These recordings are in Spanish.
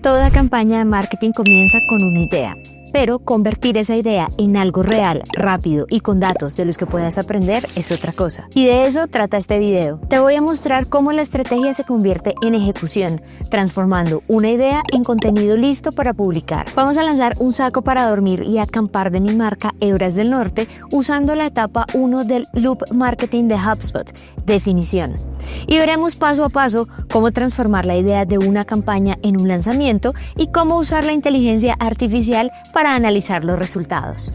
Toda campaña de marketing comienza con una idea, pero convertir esa idea en algo real, rápido y con datos de los que puedas aprender es otra cosa. Y de eso trata este video. Te voy a mostrar cómo la estrategia se convierte en ejecución, transformando una idea en contenido listo para publicar. Vamos a lanzar un saco para dormir y acampar de mi marca Hebras del Norte usando la etapa 1 del Loop Marketing de HubSpot, definición. Y veremos paso a paso cómo transformar la idea de una campaña en un lanzamiento y cómo usar la inteligencia artificial para analizar los resultados.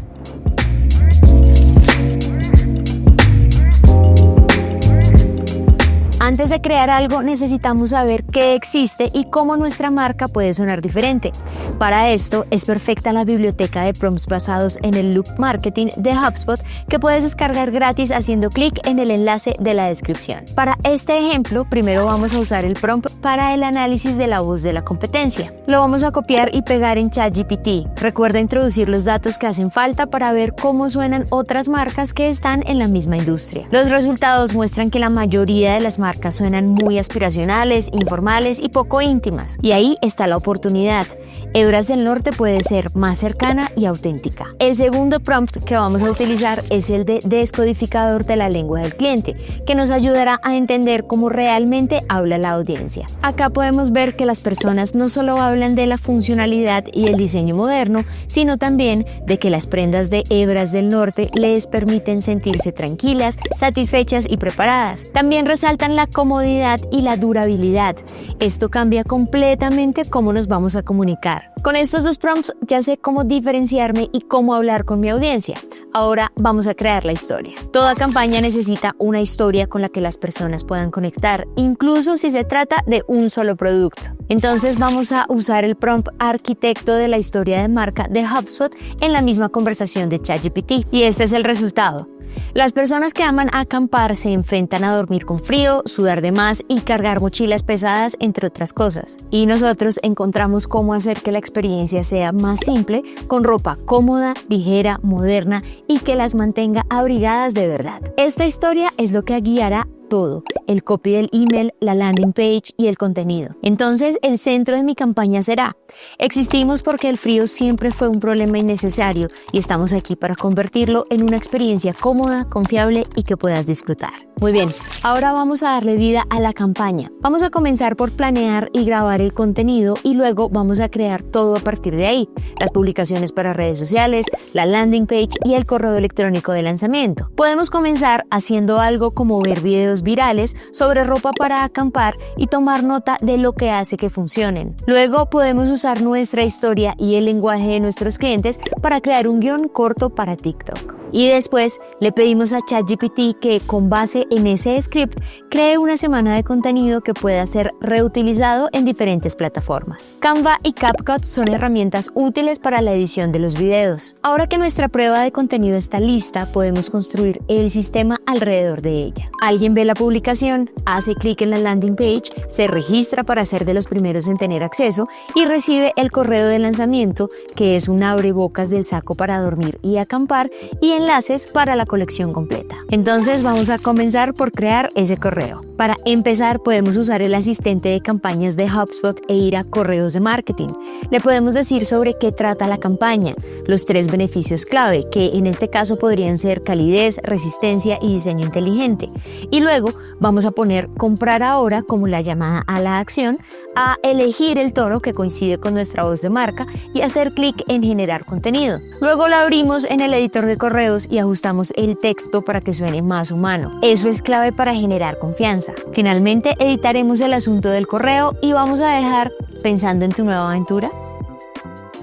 Antes de crear algo necesitamos saber qué existe y cómo nuestra marca puede sonar diferente. Para esto es perfecta la biblioteca de prompts basados en el Loop Marketing de HubSpot que puedes descargar gratis haciendo clic en el enlace de la descripción. Para este ejemplo, primero vamos a usar el prompt para el análisis de la voz de la competencia. Lo vamos a copiar y pegar en ChatGPT. Recuerda introducir los datos que hacen falta para ver cómo suenan otras marcas que están en la misma industria. Los resultados muestran que la mayoría de las marcas suenan muy aspiracionales, informales y poco íntimas. Y ahí está la oportunidad. Hebras del Norte puede ser más cercana y auténtica. El segundo prompt que vamos a utilizar es el de descodificador de la lengua del cliente, que nos ayudará a entender cómo realmente habla la audiencia. Acá podemos ver que las personas no solo hablan de la funcionalidad y el diseño moderno, sino también de que las prendas de Hebras del Norte les permiten sentirse tranquilas, satisfechas y preparadas. También resaltan la comodidad y la durabilidad. Esto cambia completamente cómo nos vamos a comunicar. Con estos dos prompts ya sé cómo diferenciarme y cómo hablar con mi audiencia. Ahora vamos a crear la historia. Toda campaña necesita una historia con la que las personas puedan conectar, incluso si se trata de un solo producto. Entonces vamos a usar el prompt arquitecto de la historia de marca de HubSpot en la misma conversación de ChatGPT. Y este es el resultado. Las personas que aman acampar se enfrentan a dormir con frío, sudar de más y cargar mochilas pesadas, entre otras cosas. Y nosotros encontramos cómo hacer que la experiencia sea más simple, con ropa cómoda, ligera, moderna y que las mantenga abrigadas de verdad. Esta historia es lo que guiará todo, el copy del email, la landing page y el contenido. Entonces, el centro de mi campaña será: existimos porque el frío siempre fue un problema innecesario y estamos aquí para convertirlo en una experiencia cómoda, confiable y que puedas disfrutar. Muy bien, ahora vamos a darle vida a la campaña. Vamos a comenzar por planear y grabar el contenido y luego vamos a crear todo a partir de ahí. Las publicaciones para redes sociales, la landing page y el correo electrónico de lanzamiento. Podemos comenzar haciendo algo como ver videos virales sobre ropa para acampar y tomar nota de lo que hace que funcionen. Luego podemos usar nuestra historia y el lenguaje de nuestros clientes para crear un guión corto para TikTok. Y después le pedimos a ChatGPT que con base en ese script cree una semana de contenido que pueda ser reutilizado en diferentes plataformas. Canva y CapCut son herramientas útiles para la edición de los videos. Ahora que nuestra prueba de contenido está lista, podemos construir el sistema alrededor de ella. Alguien ve la publicación, hace clic en la landing page, se registra para ser de los primeros en tener acceso y recibe el correo de lanzamiento, que es un abrebocas del saco para dormir y acampar, y enlaces para la colección completa. Entonces vamos a comenzar por crear ese correo. Para empezar podemos usar el asistente de campañas de HubSpot e ir a correos de marketing. Le podemos decir sobre qué trata la campaña, los 3 beneficios clave, que en este caso podrían ser calidez, resistencia y diseño inteligente. Y luego vamos a poner comprar ahora como la llamada a la acción, a elegir el tono que coincide con nuestra voz de marca y hacer clic en generar contenido. Luego lo abrimos en el editor de correos y ajustamos el texto para que suene más humano. Eso es clave para generar confianza. Finalmente editaremos el asunto del correo y vamos a dejar pensando en tu nueva aventura.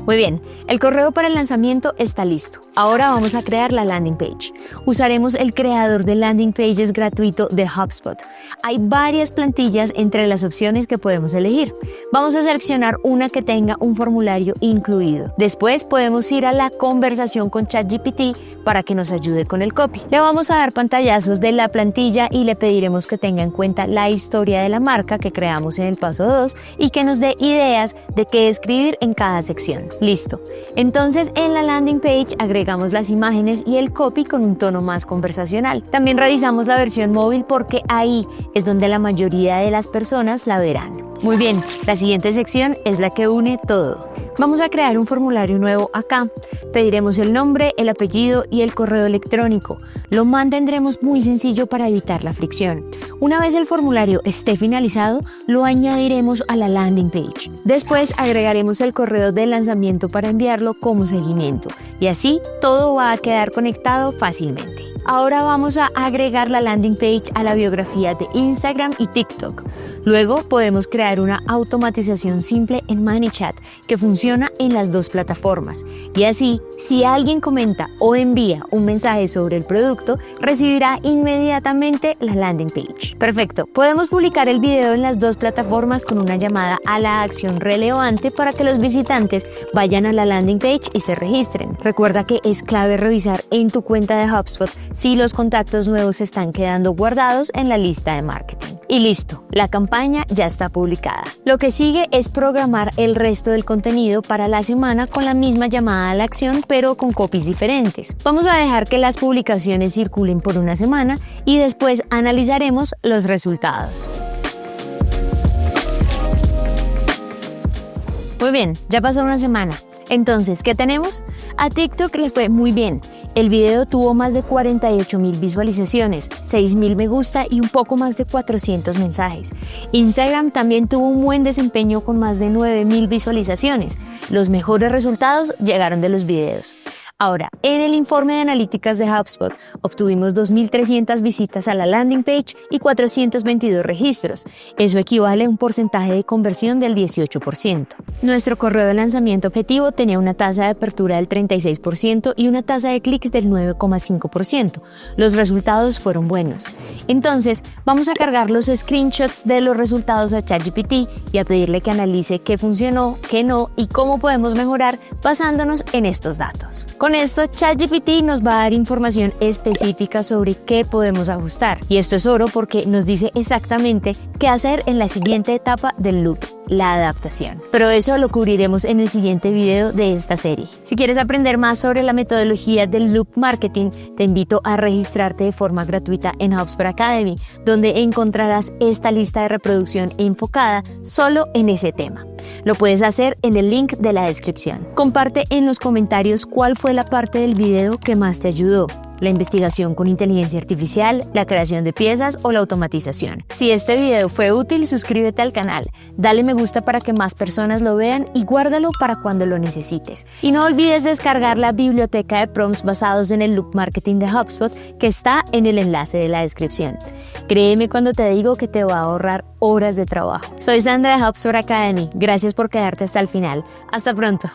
Muy bien, el correo para el lanzamiento está listo. Ahora vamos a crear la landing page. Usaremos el creador de landing pages gratuito de HubSpot. Hay varias plantillas entre las opciones que podemos elegir. Vamos a seleccionar una que tenga un formulario incluido. Después podemos ir a la conversación con ChatGPT para que nos ayude con el copy. Le vamos a dar pantallazos de la plantilla y le pediremos que tenga en cuenta la historia de la marca que creamos en el paso 2 y que nos dé ideas de qué escribir en cada sección. Listo. Entonces en la landing page agregamos las imágenes y el copy con un tono más conversacional. También revisamos la versión móvil porque ahí es donde la mayoría de las personas la verán. Muy bien, la siguiente sección es la que une todo. Vamos a crear un formulario nuevo acá. Pediremos el nombre, el apellido y el correo electrónico. Lo mantendremos muy sencillo para evitar la fricción. Una vez el formulario esté finalizado, lo añadiremos a la landing page. Después agregaremos el correo de lanzamiento para enviarlo como seguimiento. Y así todo va a quedar conectado fácilmente. Ahora vamos a agregar la landing page a la biografía de Instagram y TikTok. Luego podemos crear una automatización simple en ManyChat que funciona en las dos plataformas. Y así, si alguien comenta o envía un mensaje sobre el producto, recibirá inmediatamente la landing page. Perfecto, podemos publicar el video en las dos plataformas con una llamada a la acción relevante para que los visitantes vayan a la landing page y se registren. Recuerda que es clave revisar en tu cuenta de HubSpot si los contactos nuevos están quedando guardados en la lista de marketing. Y listo, la campaña ya está publicada. Lo que sigue es programar el resto del contenido para la semana con la misma llamada a la acción, pero con copies diferentes. Vamos a dejar que las publicaciones circulen por una semana y después analizaremos los resultados. Muy bien, ya pasó una semana. Entonces, ¿qué tenemos? A TikTok le fue muy bien. El video tuvo más de 48,000 visualizaciones, 6,000 me gusta y un poco más de 400 mensajes. Instagram también tuvo un buen desempeño con más de 9,000 visualizaciones. Los mejores resultados llegaron de los videos. Ahora, en el informe de analíticas de HubSpot, obtuvimos 2,300 visitas a la landing page y 422 registros. Eso equivale a un porcentaje de conversión del 18%. Nuestro correo de lanzamiento objetivo tenía una tasa de apertura del 36% y una tasa de clics del 9,5%. Los resultados fueron buenos. Entonces, vamos a cargar los screenshots de los resultados a ChatGPT y a pedirle que analice qué funcionó, qué no y cómo podemos mejorar basándonos en estos datos. Con esto, ChatGPT nos va a dar información específica sobre qué podemos ajustar. Y esto es oro porque nos dice exactamente qué hacer en la siguiente etapa del loop, la adaptación. Pero eso lo cubriremos en el siguiente video de esta serie. Si quieres aprender más sobre la metodología del loop marketing, te invito a registrarte de forma gratuita en HubSpot Academy, donde encontrarás esta lista de reproducción enfocada solo en ese tema. Lo puedes hacer en el link de la descripción. Comparte en los comentarios cuál fue la parte del video que más te ayudó. La investigación con inteligencia artificial, la creación de piezas o la automatización. Si este video fue útil, suscríbete al canal, dale me gusta para que más personas lo vean y guárdalo para cuando lo necesites. Y no olvides descargar la biblioteca de prompts basados en el loop marketing de HubSpot que está en el enlace de la descripción. Créeme cuando te digo que te va a ahorrar horas de trabajo. Soy Sandra de HubSpot Academy. Gracias por quedarte hasta el final. Hasta pronto.